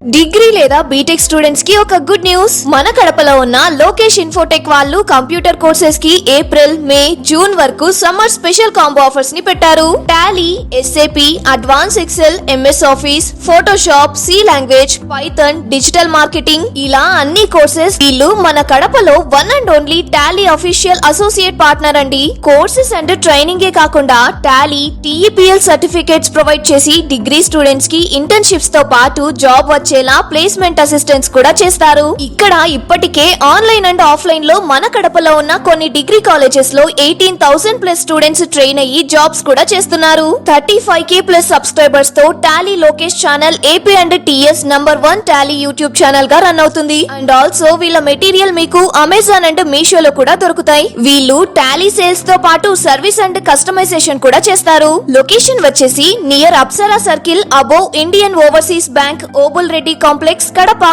Degree లేదా BTech students కి ఒక గుడ్ న్యూస్. మన కడపలో ఉన్న లోకేష్ ఇన్ఫోటెక్ వాళ్ళు కంప్యూటర్ కోర్సెస్ కి ఏప్రిల్, మే, జూన్ వరకు సమ్మర్ స్పెషల్ కాంబో ఆఫర్స్ ని పెట్టారు. Tally, SAP, advance Excel, MS Office, Photoshop, C language, Python, digital marketing ఇలా అన్ని కోర్సెస్. వీళ్ళు మన కడపలో one and only Tally official associate partner అండి. కోర్సెస్ అండ్ ట్రైనింగ్ ఏ కాకుండా టాలీ, టీఈపీఎల్ సర్టిఫికేట్స్ ప్రొవైడ్ చేసి డిగ్రీ స్టూడెంట్స్ కి ఇంటర్న్షిప్స్ తో పాటు జాబ్ వచ్చేలా ప్లేస్మెంట్ అసిస్టెన్స్ కూడా చేస్తారు. ఇక్కడ ఇప్పటికే ఆన్లైన్ అండ్ ఆఫ్లైన్ లో మన కడపలో ఉన్న కొన్ని డిగ్రీ కాలేజెస్ లో 18,000 ప్లస్ స్టూడెంట్స్ ట్రైన్ అయ్యి జాబ్స్ కూడా చేస్తున్నారు. 35K ప్లస్ సబ్స్క్రైబర్స్ తో Tally Lokesh channel AP and TS #1 Tally YouTube channel గా రన్ అవుతుంది. అండ్ ఆల్సో వీళ్ళ మెటీరియల్ మీకు అమెజాన్ అండ్ మీషోలో కూడా దొరుకుతాయి. వీళ్ళు టాలీ సేల్స్ తో పాటు సర్వీస్ అండ్ కస్టమైజేషన్ కూడా చేస్తారు. లొకేషన్ వచ్చేసి near Apsara circle above Indian overseas bank, Obul Reddy complex, Kadapa.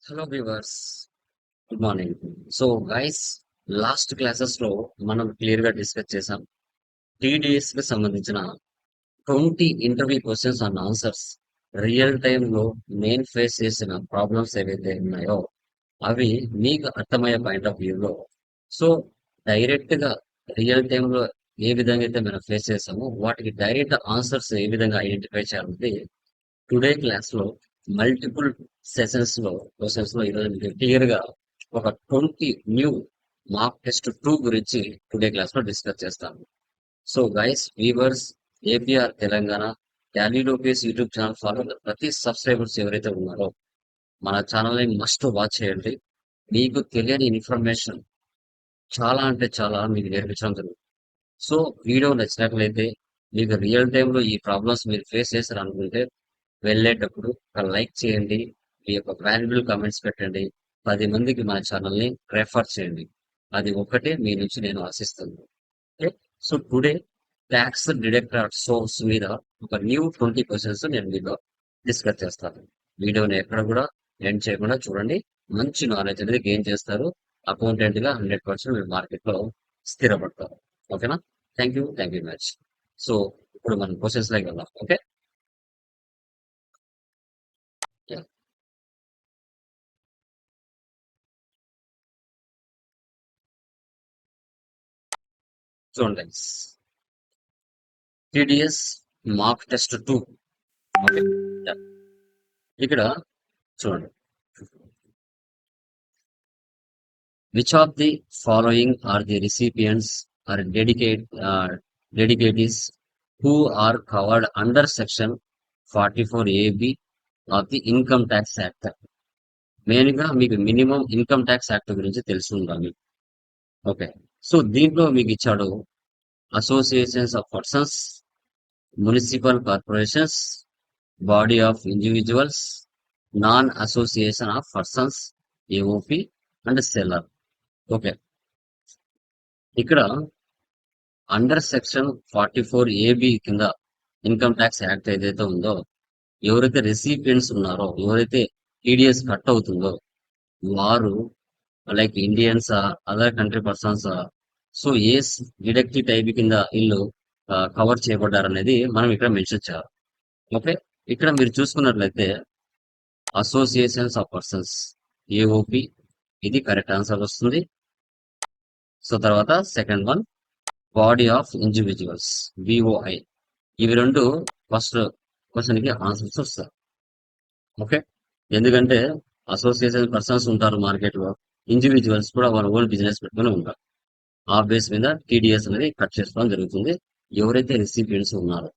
Hello viewers, good morning. So guys, last classes లో మనం క్లియర్ గా డిస్కస్ చేసాం టీడీఎస్ కి సంబంధించిన 20 interview questions and answers. Real time లో నేను ఫేస్ చేసిన ప్రాబ్లమ్స్ ఏవైతే ఉన్నాయో అవి మీకు అర్థమయ్యే పాయింట్ ఆఫ్ వ్యూలో, సో డైరెక్ట్ గా రియల్ టైమ్ లో ఏ విధంగా అయితే మనం ఫేస్ చేసామో వాటికి డైరెక్ట్ ఆన్సర్స్ ఏ విధంగా ఐడెంటిఫై చేయాలంటే టుడే క్లాస్ లో మల్టిపుల్ సెషన్స్ లో క్వశ్చన్స్ లో ఈరోజు మీకు క్లియర్ గా ఒక 20 న్యూ మార్క్ టెస్ట్ 2 గురించి టుడే క్లాస్ లో డిస్కస్ చేస్తాను. So guys, viewers, AP or Telangana Tally Lokesh YouTube channel follow ప్రతి సబ్స్క్రైబర్స్ ఎవరైతే ఉన్నారో మన ఛానల్ ని మస్ట్ వాచ్ చేయండి. మీకు తెలియని ఇన్ఫర్మేషన్ చాలా అంటే చాలా మీకు నేర్పించడం జరుగుతుంది. సో వీడియో నచ్చినట్లయితే, మీకు రియల్ టైమ్ లో ఈ ప్రాబ్లమ్స్ మీరు ఫేస్ చేశారు అనుకుంటే వెళ్ళేటప్పుడు ఒక లైక్ చేయండి, మీ యొక్క వాల్యుబుల్ కామెంట్స్ పెట్టండి, 10 మందికి మన ఛానల్ని రెఫర్ చేయండి. అది ఒక్కటే మీ నుంచి నేను ఆశిస్తున్నాను. Okay, so today tax deductor source మీద ఒక న్యూ 20 క్వశ్చన్స్ నేను మీతో డిస్కస్ చేస్తాను. వీడియోని ఎక్కడ కూడా ఎండ్ చేయకుండా చూడండి. మంచి నాలెడ్జ్ అనేది గెయిన్ చేస్తారు. అకౌంటెంట్ గా 100% మీరు మార్కెట్ లో స్థిరపడతారు. ఓకేనా? Thank you much. సో ఇప్పుడు మనం క్వశ్చన్స్ లైక్ వెళ్దాం. ఓకే, చూడండి. TDS mark test 2. ఓకే, ఇక్కడ చూడండి. Which of the following are the recipients or deductees who are covered under section 44AB of the income tax act. Main గా మీకు minimum income tax act గురించి తెలిసి ఉండాలి. Okay, so దీంట్లో మీకు ఇచ్చాడు associations of persons, municipal corporations, body of individuals, non association of persons, AOP and seller. Okay, ఇక్కడ under section 44AB కింద ఇన్కమ్ ట్యాక్స్ యాక్ట్ ఏదైతే ఉందో, ఎవరైతే రెసిపియెంట్స్ ఉన్నారో, ఎవరైతే టీడీఎస్ కట్ అవుతుందో వారు లైక్ ఇండియన్సా, అదర్ కంట్రీ పర్సన్సా, సో ఏ డిడక్టివ్ టైప్ కింద వీళ్ళు కవర్ చేయబడ్డారనేది మనం ఇక్కడ మెన్షన్ చేయాలి. ఓకే, ఇక్కడ మీరు చూసుకున్నట్లయితే అసోసియేషన్స్ ఆఫ్ పర్సన్స్, ఏఓపి, ఇది కరెక్ట్ ఆన్సర్ వస్తుంది. సో తర్వాత second one body of individuals, BOI, ఇవి రెండు ఫస్ట్ క్వశ్చన్ కి ఆన్సర్స్ వస్తాయి. ఓకే, ఎందుకంటే అసోసియేషన్ పర్సన్స్ ఉంటారు మార్కెట్ లో, ఇండివిజువల్స్ కూడా వాళ్ళ ఓన్ బిజినెస్ పెట్టుకుని ఉంటారు. ఆ బేస్ మీద టీడీఎస్ అనేది కట్ చేసుకోవడం జరుగుతుంది ఎవరైతే రిసిపియెంట్స్ ఉన్నారో.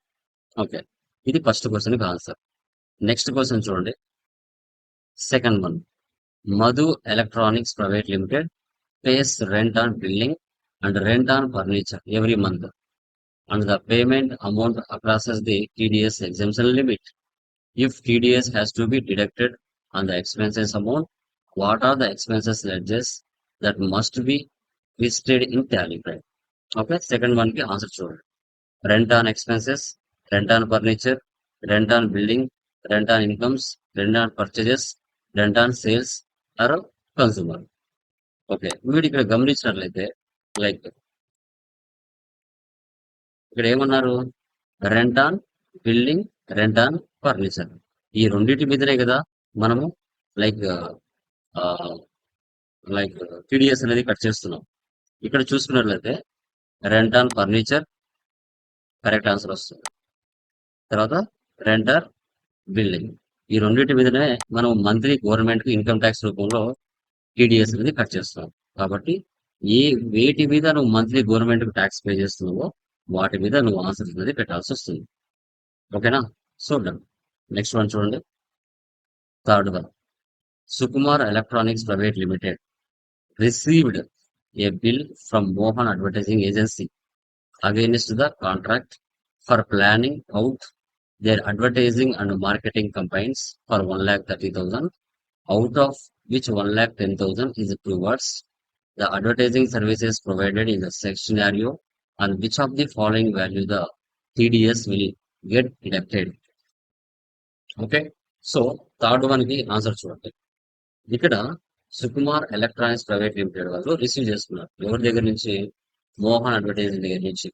ఓకే, ఇది ఫస్ట్ క్వశ్చన్ కి ఆన్సర్. నెక్స్ట్ క్వశ్చన్ చూడండి. Second one, Madhu electronics private limited pays rent on billing and rent on furniture every month, and the payment amount crosses the TDS exemption limit. If TDS has to be deducted on the expenses amount, what are the expenses ledgers that must be listed in tally? Okay, second one ki answer చూడండి. Rent on expenses, rent on furniture, rent on building, rent on incomes, rent on purchases, rent on sales or consumer. Okay, వీడు ఇక్కడ గమనించినట్లయితే like ఇక్కడ ఏమన్నారు, rent on building, rent on furniture. ఈ రెండిటి మీదనే కదా మనము లైక్ లైక్ టీడీఎస్ అనేది కట్ చేస్తున్నాం. ఇక్కడ చూసుకున్నట్లయితే rent on furniture correct answer వస్తుంది. తర్వాత రెంటర్ బిల్డింగ్. ఈ రెండింటి మీదనే మనం మంత్లీ గవర్నమెంట్ కి ఇన్కమ్ ట్యాక్స్ రూపంలో టీడీఎస్ అనేది కట్ చేస్తున్నాం. కాబట్టి వేటి మీద నువ్వు మంత్లీ గవర్నమెంట్ కి ట్యాక్స్ పే చేస్తున్నావో వాటి మీద నువ్వు ఆన్సర్ అనేది పెట్టాల్సి వస్తుంది. ఓకేనా? So done. నెక్స్ట్ వన్ చూడండి. Third one. Sukumar electronics private limited received a bill from Mohan Advertising Agency against the contract for planning out their advertising and marketing campaigns for 1,30,000, out of which 1,10,000 is towards the advertising services provided in the sex scenario, and which of the following value the TDS will get deducted. Okay, so third one కి answer చూడండి. ఇక్కడ Sukumar electronics private limited వాళ్ళు receive చేసుకున్నారు. ఎవరి దగ్గర నుంచి? Mohan advertising దగ్గర నుంచి.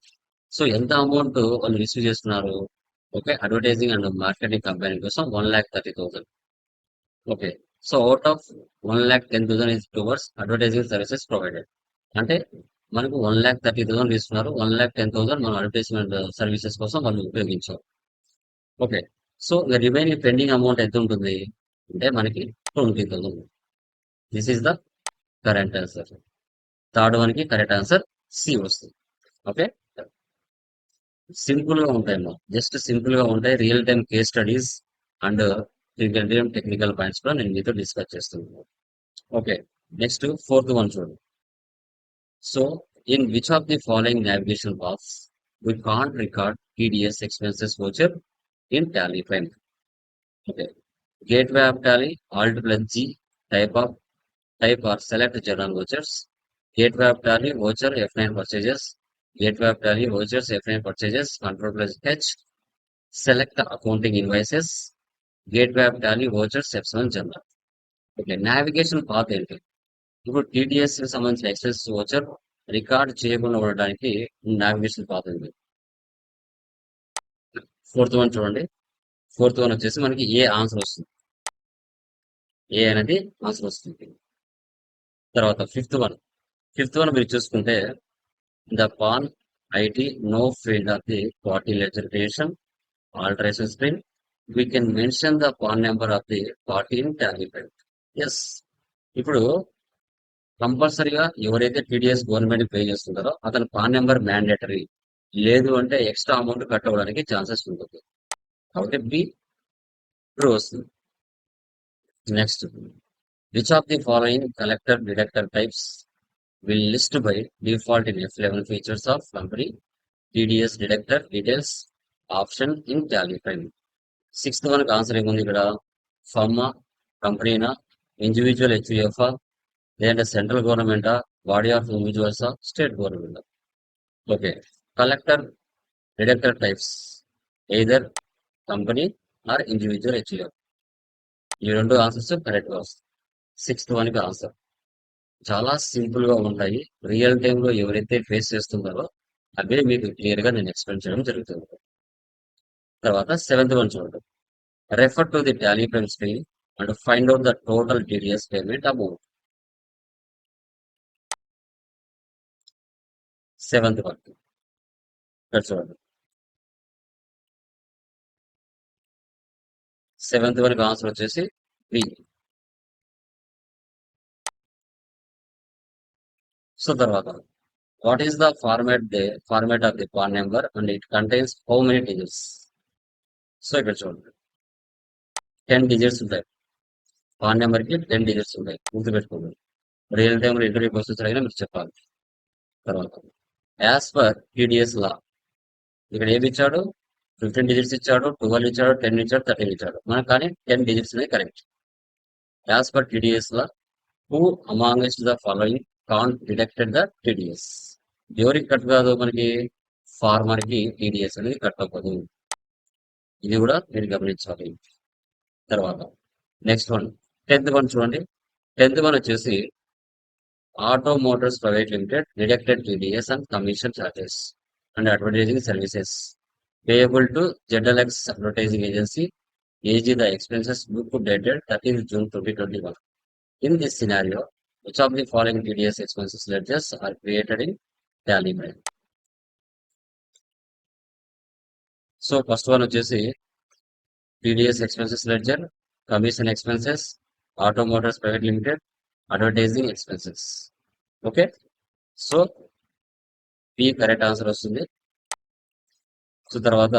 సో ఎంత అమౌంట్ వాళ్ళు రిసీవ్ చేసుకున్నారు? Okay, advertising and marketing company కోసం 1,30,000. Okay, so out of 1,10,000 is towards advertising services provided. అంటే మనకు 1,30,000 ఇస్తున్నారు, 1,10,000 మన అడ్వర్టైజ్మెంట్ సర్వీసెస్ కోసం వాళ్ళు ఉపయోగించారు. Okay, so remaining pending amount ఎంత ఉంటుంది అంటే మనకి 20,000. This is the correct answer. Third one కి కరెక్ట్ ఆన్సర్ సి వస్తుంది. ఓకే, సింపుల్ గా ఉంటాయి, జస్ట్ సింపుల్ గా ఉంటాయి. Real time case studies and real time technical points కూడా నేను మీతో డిస్కస్ చేస్తున్నాను. ఓకే, నెక్స్ట్ ఫోర్త్ వన్ చూడండి. So in which of the following navigation paths we can't record TDS expenses voucher in Tally file? Okay, gateway of Tally, Alt plus G, type or select journal vouchers, gateway of Tally voucher F9 purchases, gateway of Tally vouchers F9 purchases, Control plus H, select accounting invoices, gateway of Tally vouchers F7 journal. Okay, navigation path ఏంటి? ఇప్పుడు TDS కి సంబంధించిన expense voucher record చేయకుండా ఉండడానికి navigation path ఉంది. Fourth one చూడండి. Fourth one వచ్చేసి మనకి ఏ ఆన్సర్ వస్తుంది. ఏ అనేది ఆన్సర్ వస్తుంది. తర్వాత ఫిఫ్త్ వన్ మీరు చూసుకుంటే the PAN IT no field of the party ledger creation alteration screen we can mention the PAN number of the party in Tally file. Yes, ఇప్పుడు కంపల్సరీగా ఎవరైతే టీడీఎస్ గవర్నమెంట్ పే చేస్తుంటారో అతని pan number mandatory, లేదు అంటే extra amount cut అవ్వడానికి chances ఉంటుంది. కాబట్టి be true వస్తుంది. Next, which of the following collector deductor types will list by default in F11 features of company TDS deductor details option in Tally file. Sixth one answer ఏముంది ఇక్కడ? ఫర్మా, కంపెనీనా, individual HUF, లేదంటే central గవర్నమెంటా, body of ఇండివిజువల్సా, state government? Okay, collector deductor types either company or individual HUF. ఈ రెండు answers correct గా వస్తాయి. సిక్స్త్ వన్ కి ఆన్సర్ చాలా సింపుల్ గా ఉంటాయి. రియల్ టైమ్ లో ఎవరైతే ఫేస్ చేస్తున్నారో అవే మీకు క్లియర్ గా నేను ఎక్స్ప్లెయిన్ చేయడం జరుగుతుంది. తర్వాత సెవెంత్ వన్ చూడండి. Refer to the Tally file screen and find out the total TDS payment amount. Seventh one ఇక్కడ చూడండి. సెవెంత్ వన్ ఆన్సర్ వచ్చేసి బి. సో తర్వాత what is the format of the pan number and it contains how many digits? So ఇక్కడ చూడండి, 10 digits ఉంటాయి. Pan number కి 10 digits ఉంటాయి, గుర్తుపెట్టుకోండి. రియల్ టైమ్ లో ఇంటర్వ్యూ క్వశ్చన్స్ అయినా మీరు చెప్పాలి. తర్వాత యాజ్ పర్ టీడీఎస్ లా ఇక్కడ ఏమి ఇచ్చాడు? 15 డిజిట్స్ ఇచ్చాడు, 12 ఇచ్చాడు, 10 ఇచ్చాడు, 13 ఇచ్చాడు. మనకు కానీ 10 డిజిట్స్ అనేది correct. As per TDS law who amongst the following can't deducted the TDS? ఎవరికి కట్ కాదు? మనకి ఫార్మర్ కి టీడీఎస్ అనేది కట్ అవ్వదు. ఇది కూడా మీరు గమనించాలి. తర్వాత నెక్స్ట్ వన్ 10th వన్ చూడండి. 10th వన్ వచ్చేసి auto Motors private limited deducted TDS and commission charges and advertising services payable to ZLX advertising agency, AG the expenses book dated 13th June 2021. In this scenario, which of the following TDS expenses ledgers are created in Tally Prime? So first one వచ్చేసి TDS expenses ledger, commission expenses, Auto Motors Private Limited, advertising expenses. Okay, so P correct answer వస్తుంది. So తర్వాత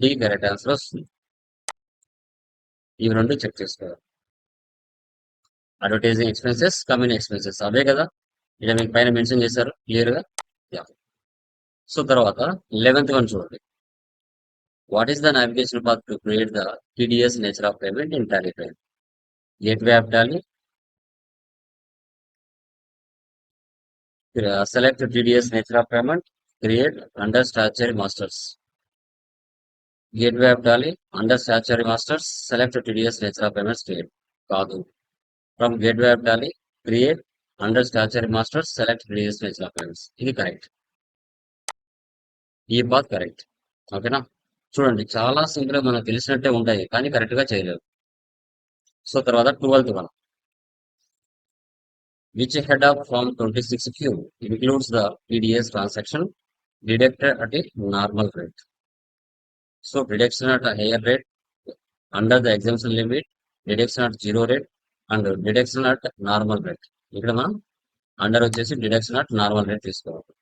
D correct answer వస్తుంది. ఇవి రెండు check చేసుకోవాలి. Advertising expenses, coming expenses అవే కదా, ఇలా మీకు పైన మెన్షన్ చేశారు క్లియర్ గా. సో తర్వాత 11th వన్ చూడండి. What is the navigation path to create the TDS nature of payment in Tally prime? Gateway of Tally, select TDS nature of payment, create under statutory masters. Gateway of Tally, under statutory masters, select TDS nature of payment state. కాదు. From gateway of Tally, create under statutory masters, select TDS nature of payments. ఇది correct. ఈ path correct. ఓకేనా? చూడండి చాలా simple గా మనకు తెలిసినట్టే ఉంటాయి కానీ కరెక్ట్ గా చేయలేవు. సో తర్వాత 12th one. Which head of Form 26Q includes the TDS transaction deducted at a normal rate? So deduction at a higher rate, under the exemption limit, deduction at zero rate, and deduction at normal rate. ఇక్కడ మనం under వచ్చేసి deduction at normal rate తీసుకోవాలి.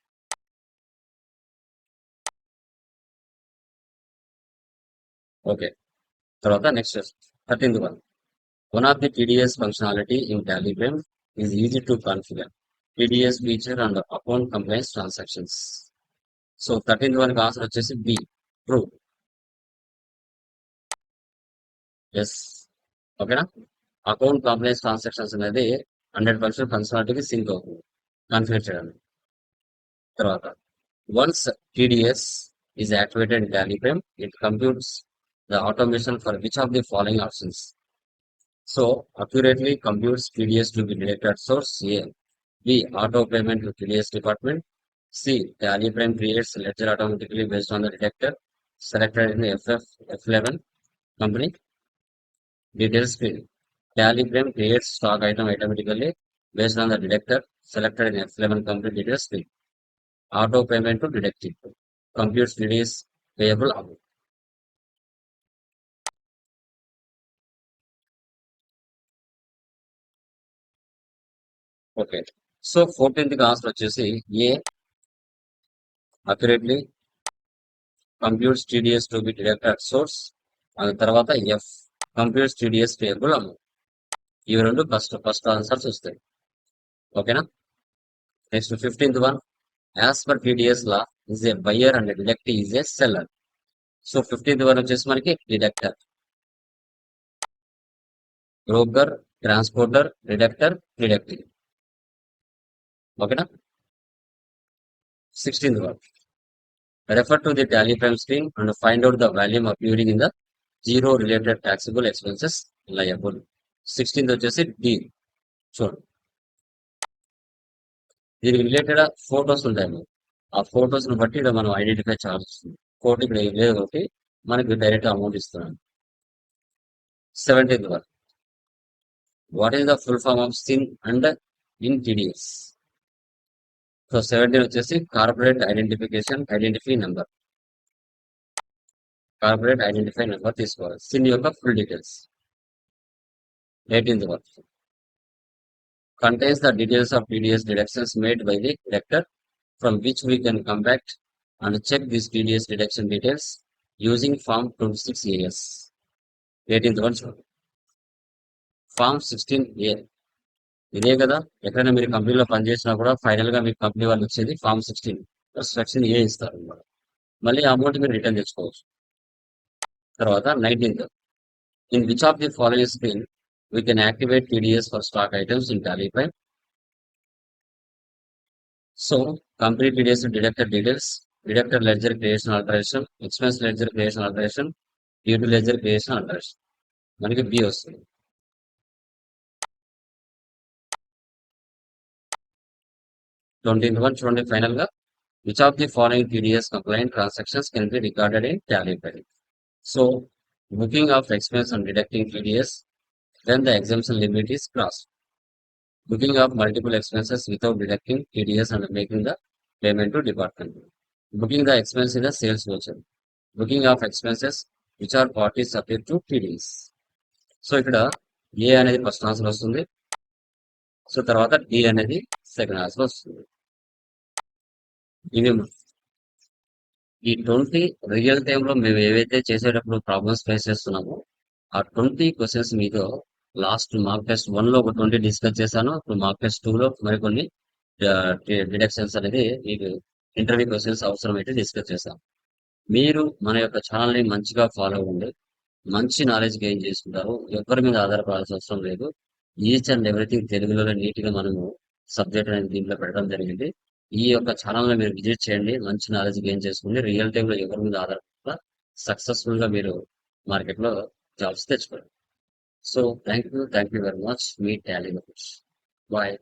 Okay, తర్వాత next 13th one. One of the TDS functionality in Tally Prime is easy to configure. TDS feature and account compliance transactions. So 13th one answer వచ్చేసి B, true. Yes, ఓకేనా? Account complains transactions అనేది 100% ఫంక్షనాలిటీకి sync అవుతుంది configure చేయడానికి. తర్వాత once TDS is activated in Tally Prime, it computes the automation for which of the following options? So accurately computes TDS to be deducted at source. A. B. Auto payment to TDS department. C. Tally Prime creates ledger automatically based on the detector selected in the F11 company. Details screen. Tally Prime creates stock item automatically based on the detector selected in F11 company details screen. Auto payment to detective. Computes TDS payable amount. Okay, so 14th answer వచ్చేసి A, accurately computes TDS to be deducted at source. ఆ తర్వాత F, computes TDS payable amount. ఇవి రెండు first answers వస్తాయి. ఓకేనా? Next 15th one. As per TDS law is a buyer and deductor is a seller. So 15th one వచ్చేసి మనకి deductor, broker, transporter, deductor, deductive. ఓకేనా? 16th one. Refer to the Tally Prime screen and find out the volume appearing in the zero related taxable expenses liable. 16th వచ్చేసి D. చూడండి దీనికి related photos ఉంటాయి. ఆ photos ను బట్టి ఇక్కడ మనం ఐడెంటిఫై చేయాల్సి వస్తుంది. ఫోటో ఇక్కడ లేదు కాబట్టి మనకి డైరెక్ట్ అమౌంట్ ఇస్తున్నాం. 17th one. What is the full form of CIN and in TDS? So 17 వచ్చేసి corporate identify number. Corporate identify number తీసుకోవాలి. సిన్ యొక్క full details. 18th one. Contains the details of TDS deductions made by the deductor from which we can come back and check these TDS deduction details using Form 26AS. 18th one చూడండి. Form 16A ఇదే కదా, ఎక్కడైనా మీరు కంపెనీలో పనిచేసినా కూడా final గా మీకు కంపెనీ వాళ్ళు వచ్చేది Form 16 సెక్షన్ ఏ ఇస్తారు అన్నమాట. మళ్ళీ అమౌంట్ మీరు రిటర్న్ తెచ్చుకోవచ్చు. తర్వాత 19th. In which of the following screen we can activate TDS for stock items in Tally Prime? So, complete TDS deducted details, deducted ledger creation alteration, expense ledger creation alteration, due to ledger creation alteration. మనకి B వస్తుంది. 20th one చూడండి final గా Which of the following TDS compliant transactions can be recorded in Tally file? So, booking of expense and deducting TDS when the exemption limit is crossed. Booking of multiple expenses without deducting TDS and making the payment to department. Booking the expense in a sales voucher. Booking of expenses which are parties subject to TDS. So ఇక్కడ ఏ అనేది first answer వస్తుంది. So తర్వాత D అనేది second answer వస్తుంది. ఇవి ఈ 20 real time లో మేము ఏవైతే చేసేటప్పుడు ప్రాబ్లమ్స్ ఫేస్ చేస్తున్నామో ఆ 20 క్వశ్చన్స్ మీతో లాస్ట్ మార్క్ టెస్ట్ 1 లో ఒక 20 డిస్కస్ చేశాను. ఇప్పుడు మార్క్ టెస్ట్ 2 లో మరికొన్ని డిడక్షన్స్ అనేది మీకు ఇంటర్వ్యూ క్వశ్చన్స్ అవసరమైతే డిస్కస్ చేశాం. మీరు మన యొక్క ఛానల్ ని మంచిగా ఫాలో అవ్వండి. మంచి నాలెడ్జ్ గెయిన్ చేసుకుంటారు. ఎవరి మీద ఆధారపడాల్సిన అవసరం లేదు. ఈచ్ అండ్ ఎవ్రీథింగ్ తెలుగులో నీట్ గా మనము సబ్జెక్ట్ అనేది దీంట్లో పెట్టడం జరిగింది. ఈ యొక్క ఛానల్ ని మీరు విజిట్ చేయండి. మంచి నాలెడ్జ్ గెయిన్ చేసుకోండి. రియల్ టైమ్ లో ఎవరి మీద ఆధారపడకుండా సక్సెస్ఫుల్ గా మీరు మార్కెట్ లో జాబ్స్ తెచ్చుకోండి. So thank you very much. మీ టాలీ బాయ్.